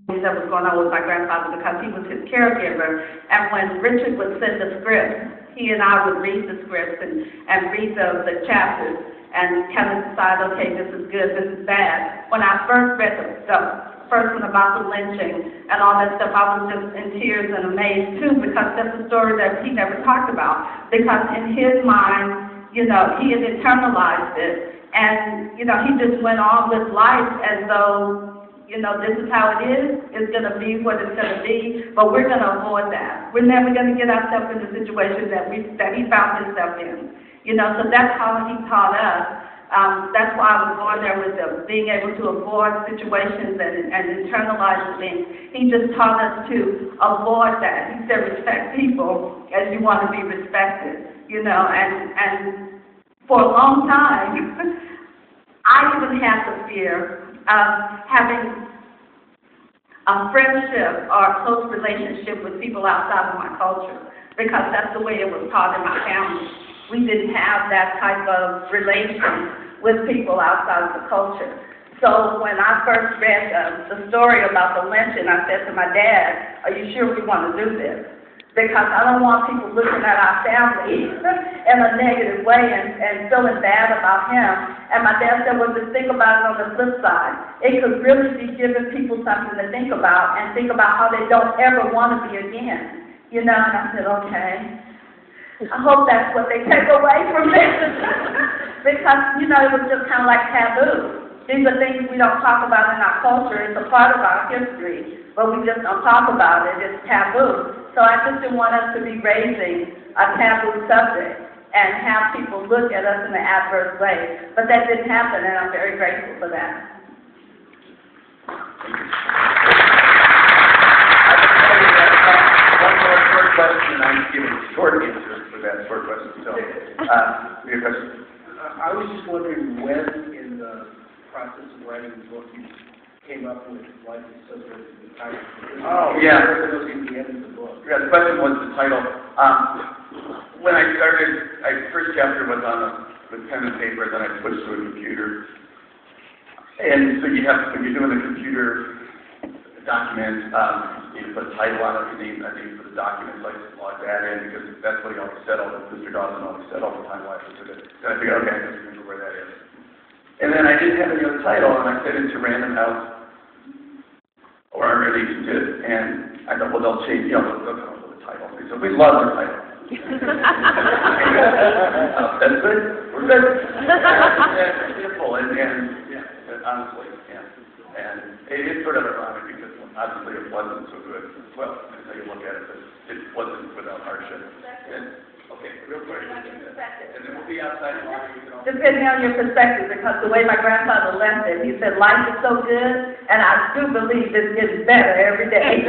that was going on with my grandfather because he was his caregiver. And when Richard would send the script, he and I would read the script and read the chapters and kind of decide, okay, this is good, this is bad. When I first read the first one about the lynching and all that stuff, I was just in tears and amazed too, because that's a story that he never talked about. Because in his mind, you know, he had internalized it, and, you know, he just went on with life as though, you know, this is how it is, it's going to be what it's going to be, but we're going to avoid that. We're never going to get ourselves in the situation that he found himself in. You know, so that's how he taught us. That's why I was going there with them, being able to avoid situations and internalize things. He just taught us to avoid that. He said, respect people as you want to be respected, you know, and for a long time, I even had the fear of having a friendship or a close relationship with people outside of my culture, because that's the way it was taught in my family. We didn't have that type of relation with people outside of the culture. So when I first read the story about the lynching, I said to my dad, are you sure we want to do this? Because I don't want people looking at our family in a negative way and feeling bad about him. And my dad said, well, just think about it on the flip side. It could really be giving people something to think about and think about how they don't ever want to be again. You know, and I said, okay. I hope that's what they take away from this. Because, you know, it was just kind of like taboo. These are things we don't talk about in our culture. It's a part of our history, but we just don't talk about it. It's taboo. So I just didn't want us to be raising a taboo subject and have people look at us in an adverse way. But that didn't happen, and I'm very grateful for that. One more short question. I'm giving short answers for that short question. So, your question? I was just wondering when in the process of writing the book you came up with Life is So Good as the title. Oh, yeah. That was in the end of the book. Yeah, the question was the title. When I started, first chapter was with pen and paper, then I switched to a computer. And so you have, when you're doing a computer document, you put a title on it, and you put the document, like log that in, because that's what he always said, Mr. Dawson always said all the time, Life is So Good. Then I figured, okay, I just remember where that is. And then I didn't have any other title, and I sent it to Random House, or our agent did, and I thought, well, they'll change, you know, they'll come up with a title. They said, we love the title. That's good. We're good. It's simple, and yeah, honestly, yeah. And it's sort of ironic because obviously it wasn't so good. Well, that's how you look at it, but it wasn't without hardship. And, okay, real quick. And then we'll be outside tomorrow. Depending on your perspective, because the way my grandfather left it, he said, life is so good, and I do believe it's getting better every day.